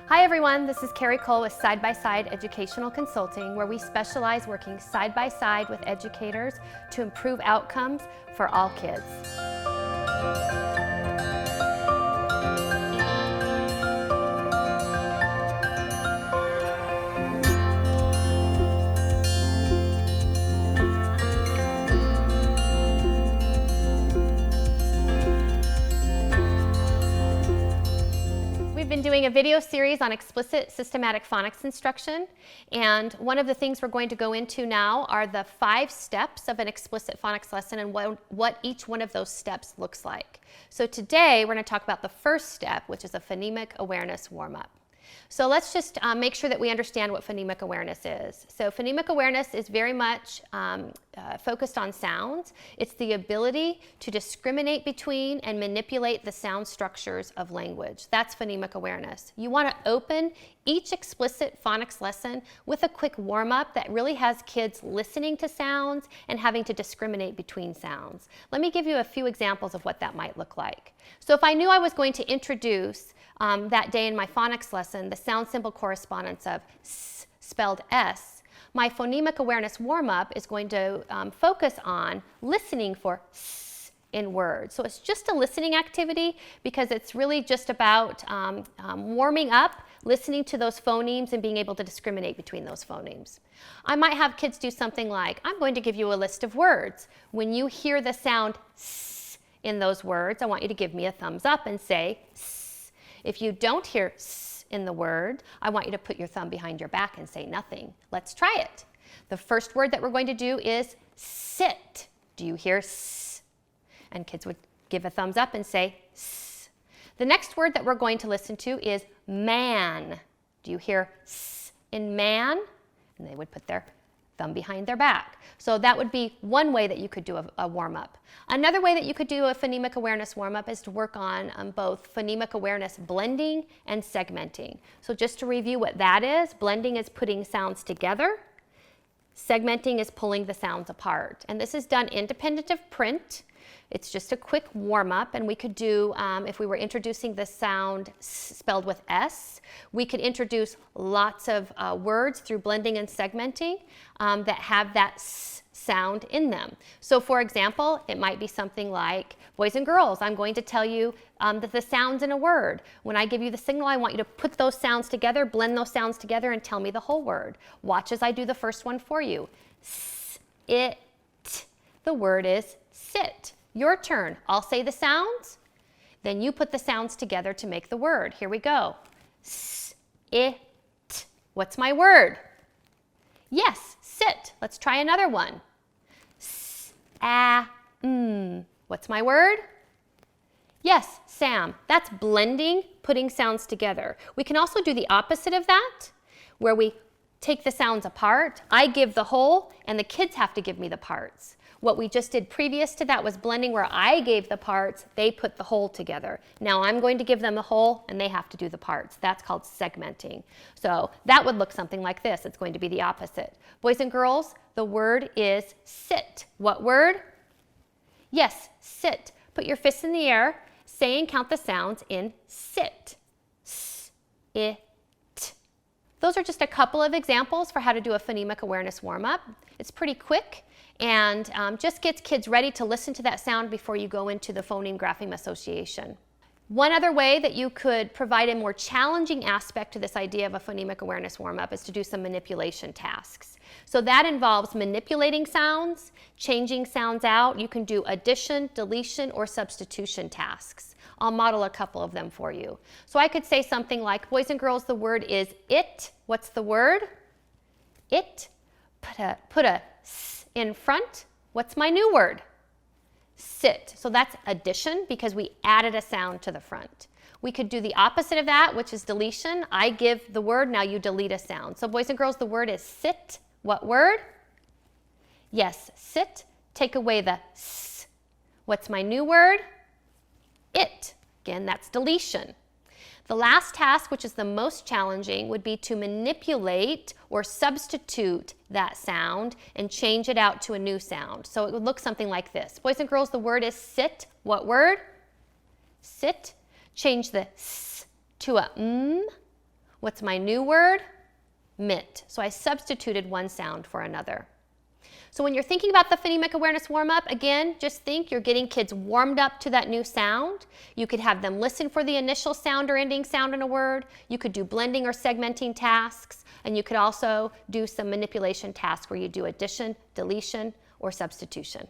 Hi everyone, this is Carrie Cole with Side by Side Educational Consulting, where we specialize working side by side with educators to improve outcomes for all kids. We've been doing a video series on explicit systematic phonics instruction, and one of the things we're going to go into now are the 5 steps of an explicit phonics lesson and what each one of those steps looks like. So today we're going to talk about the first step, which is a phonemic awareness warm-up. So let's just make sure that we understand what phonemic awareness is. So phonemic awareness is very much focused on sounds. It's the ability to discriminate between and manipulate the sound structures of language. That's phonemic awareness. You want to open each explicit phonics lesson with a quick warm-up that really has kids listening to sounds and having to discriminate between sounds. Let me give you a few examples of what that might look like. So if I knew I was going to introduce that day in my phonics lesson the sound symbol correspondence of S spelled S, my phonemic awareness warm-up is going to focus on listening for S in words. So it's just a listening activity because it's really just about warming up, listening to those phonemes and being able to discriminate between those phonemes. I might have kids do something like, I'm going to give you a list of words. When you hear the sound S in those words, I want you to give me a thumbs up and say S. If you don't hear S in the word, I want you to put your thumb behind your back and say nothing. Let's try it. The first word that we're going to do is sit. Do you hear S? And kids would give a thumbs up and say S. The next word that we're going to listen to is man. Do you hear S in man? And they would put their thumb behind their back. So that would be one way that you could do a warm-up. Another way that you could do a phonemic awareness warm-up is to work on both phonemic awareness blending and segmenting. So just to review what that is, blending is putting sounds together. Segmenting is pulling the sounds apart. And this is done independent of print. It's just a quick warm-up, and we could do, if we were introducing the sound spelled with S, we could introduce lots of words through blending and segmenting that have that S sound in them. So for example, it might be something like, boys and girls, I'm going to tell you the sounds in a word. When I give you the signal, I want you to put those sounds together, blend those sounds together, and tell me the whole word. Watch as I do the first one for you. S, it. The word is sit. Your turn. I'll say the sounds, then you put the sounds together to make the word. Here we go. S, it. What's my word? Yes, sit. Let's try another one. S, a, m. What's my word? Yes, Sam. That's blending, putting sounds together. We can also do the opposite of that, where we take the sounds apart. I give the whole, and the kids have to give me the parts. What we just did previous to that was blending, where I gave the parts, they put the whole together. Now I'm going to give them the whole and they have to do the parts. That's called segmenting. So that would look something like this. It's going to be the opposite. Boys and girls, the word is sit. What word? Yes, sit. Put your fists in the air. Say and count the sounds in sit. S, it. Those are just a couple of examples for how to do a phonemic awareness warm-up. It's pretty quick and just gets kids ready to listen to that sound before you go into the phoneme grapheme association. One other way that you could provide a more challenging aspect to this idea of a phonemic awareness warm-up is to do some manipulation tasks. So that involves manipulating sounds, changing sounds out. You can do addition, deletion, or substitution tasks. I'll model a couple of them for you. So I could say something like, boys and girls, the word is it. What's the word? It. Put a S in front. What's my new word? Sit. So that's addition because we added a sound to the front. We could do the opposite of that, which is deletion. I give the word, now you delete a sound. So boys and girls, the word is sit. What word? Yes, sit. Take away the S. What's my new word? It. Again, that's deletion. The last task, which is the most challenging, would be to manipulate or substitute that sound and change it out to a new sound. So it would look something like this. Boys and girls, the word is sit. What word? Sit. Change the S to a M. What's my new word? Mit. So I substituted one sound for another. So when you're thinking about the phonemic awareness warm-up, again, just think you're getting kids warmed up to that new sound. You could have them listen for the initial sound or ending sound in a word. You could do blending or segmenting tasks, and you could also do some manipulation tasks where you do addition, deletion, or substitution.